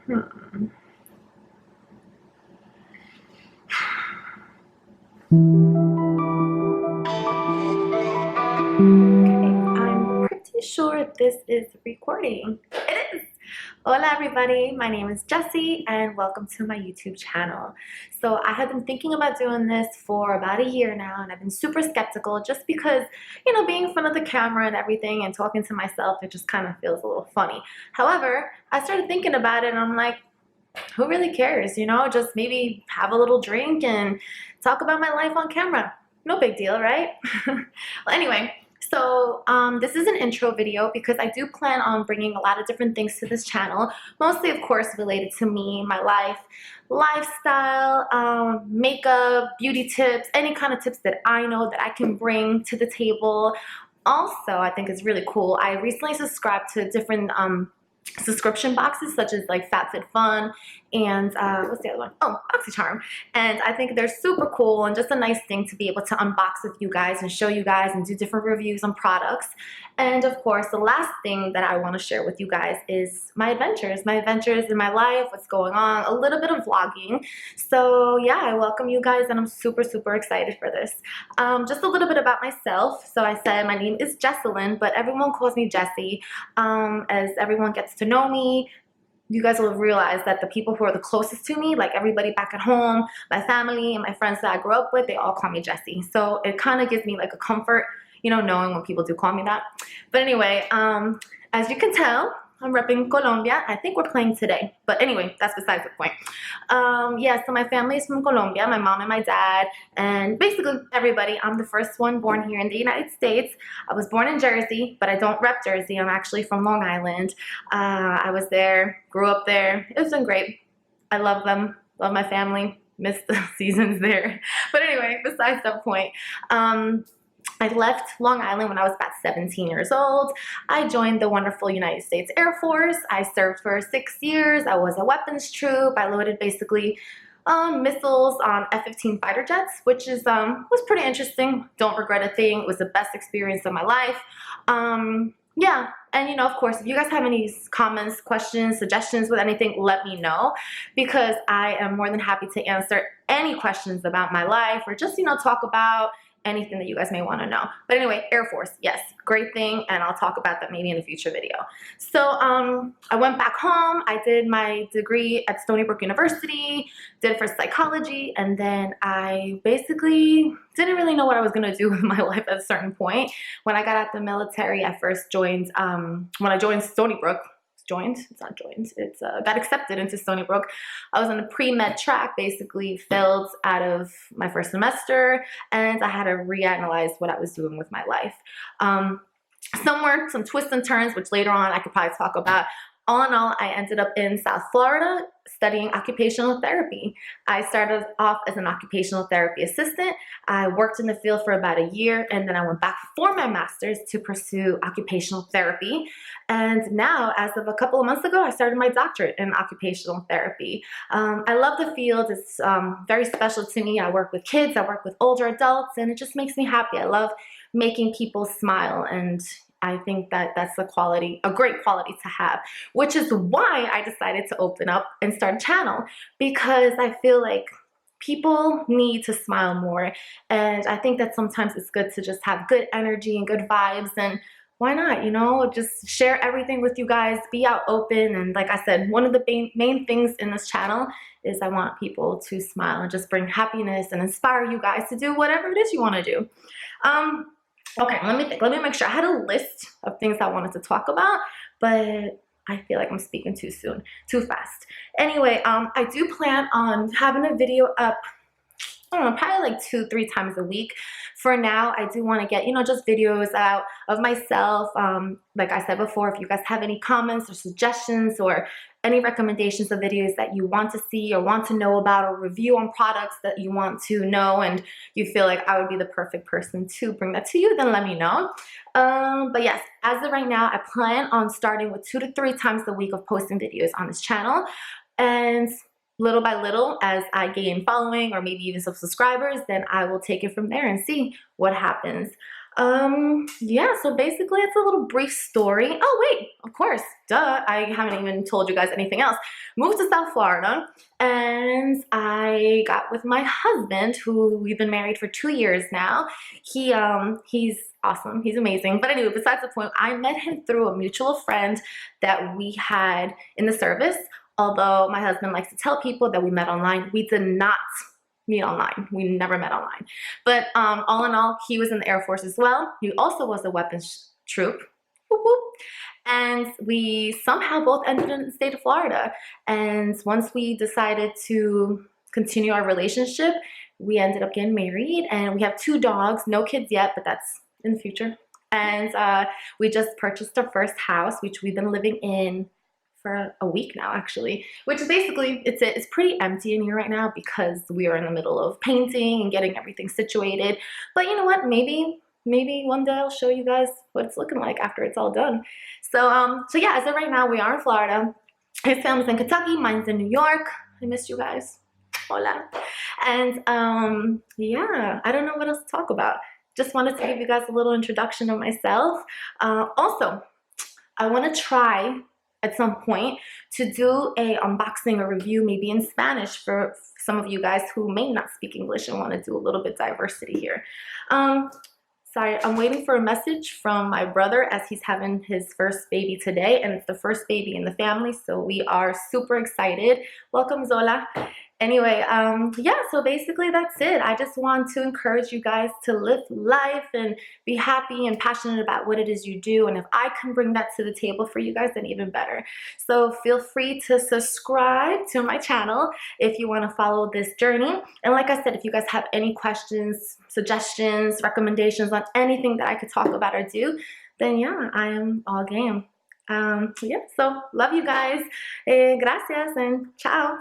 Hmm. Okay, I'm pretty sure this is recording. It is. Hola everybody, my name is Jessie and welcome to my YouTube channel. So I have been thinking about doing this for about a year now, and I've been super skeptical just because, being in front of the camera and everything and talking to myself, it just kind of feels a little funny. However, I started thinking about it and I'm like, who really cares? Just maybe have a little drink and talk about my life on camera. No big deal, right? Well, anyway, so this is an intro video because I do plan on bringing a lot of different things to this channel, mostly, of course, related to me, my life, lifestyle, makeup, beauty tips, any kind of tips that I know that I can bring to the table. Also, I think it's really cool. I recently subscribed to different subscription boxes such as like FabFitFun and what's the other one? Oh, BoxyCharm. And I think they're super cool and just a nice thing to be able to unbox with you guys and show you guys and do different reviews on products. And of course, the last thing that I want to share with you guys is my adventures in my life, what's going on, a little bit of vlogging. So yeah, I welcome you guys and I'm super, super excited for this. Just a little bit about myself. So I said my name is Jesselyn, but everyone calls me Jessie. As everyone gets to know me, you guys will realize that the people who are the closest to me, like everybody back at home, my family and my friends that I grew up with, they all call me Jessie. So it kind of gives me like a comfort, knowing when people do call me that. But anyway, as you can tell, I'm repping Colombia. I think we're playing today. But anyway, that's besides the point. Yeah, so my family is from Colombia, my mom and my dad, and basically everybody. I'm the first one born here in the United States. I was born in Jersey, but I don't rep Jersey. I'm actually from Long Island. I was there, grew up there. It's been great. I love them, love my family, miss the seasons there. But anyway, besides that point, I left Long Island when I was about 17 years old. I joined the wonderful United States Air Force. I served for 6 years. I was a weapons troop. I loaded basically missiles on F-15 fighter jets, which was pretty interesting. Don't regret a thing. It was the best experience of my life. Yeah, and of course, if you guys have any comments, questions, suggestions with anything, let me know, because I am more than happy to answer any questions about my life or just, talk about anything that you guys may want to know. But anyway, Air Force, yes, great thing, and I'll talk about that maybe in a future video. So I went back home. I did my degree at Stony Brook University, did it for psychology, and then I basically didn't really know what I was going to do with my life at a certain point. When I got out the military, I first joined, when I joined Stony Brook, got accepted into Stony Brook. I was on a pre-med track, basically failed out of my first semester, and I had to reanalyze what I was doing with my life. Some twists and turns, which later on I could probably talk about. All in all, I ended up in South Florida studying occupational therapy. I started off as an occupational therapy assistant. I worked in the field for about a year, and then I went back for my master's to pursue occupational therapy. And now, as of a couple of months ago, I started my doctorate in occupational therapy. I love the field. It's very special to me. I work with kids, I work with older adults, and it just makes me happy. I love making people smile, and I think that that's a great quality to have, which is why I decided to open up and start a channel, because I feel like people need to smile more. And I think that sometimes it's good to just have good energy and good vibes, and why not, just share everything with you guys, be out open. And like I said, one of the main things in this channel is I want people to smile and just bring happiness and inspire you guys to do whatever it is you want to do. Okay, let me think. Let me make sure. I had a list of things I wanted to talk about, but I feel like I'm speaking too soon, too fast. Anyway, I do plan on having a video up, I don't know, probably like 2-3 times a week. For now, I do want to get, just videos out of myself. Like I said before, if you guys have any comments or suggestions or any recommendations of videos that you want to see or want to know about, or review on products that you want to know and you feel like I would be the perfect person to bring that to you, then let me know. But yes, as of right now, I plan on starting with 2 to 3 times a week of posting videos on this channel. And little by little, as I gain following or maybe even some subscribers, then I will take it from there and see what happens. Yeah, so basically it's a little brief story. Oh wait, of course, duh, I haven't even told you guys anything else. Moved to South Florida and I got with my husband, who we've been married for 2 years now. He's awesome, he's amazing. But anyway, besides the point, I met him through a mutual friend that we had in the service. Although my husband likes to tell people that we met online, we did not meet online. We never met online. But all in all, he was in the Air Force as well. He also was a weapons troop. Whoop, whoop. And we somehow both ended in the state of Florida. And once we decided to continue our relationship, we ended up getting married. And we have 2 dogs, no kids yet, but that's in the future. And we just purchased our first house, which we've been living in for a week now, actually, which is basically, it's pretty empty in here right now because we are in the middle of painting and getting everything situated. But you know what, maybe one day I'll show you guys what it's looking like after it's all done. So yeah, as of right now, we are in Florida. His family's in Kentucky, mine's in New York. I missed you guys. Hola. And yeah, I don't know what else to talk about. Just wanted to give you guys a little introduction of myself. Also, I want to try at some point to do a unboxing or review, maybe in Spanish, for some of you guys who may not speak English and want to do a little bit diversity here. Sorry, I'm waiting for a message from my brother as he's having his first baby today, and it's the first baby in the family, so we are super excited. Welcome, Zola. Anyway, yeah, so basically that's it. I just want to encourage you guys to live life and be happy and passionate about what it is you do. And if I can bring that to the table for you guys, then even better. So feel free to subscribe to my channel if you want to follow this journey. And like I said, if you guys have any questions, suggestions, recommendations on anything that I could talk about or do, then yeah, I am all game. Yeah, so love you guys. Gracias and ciao.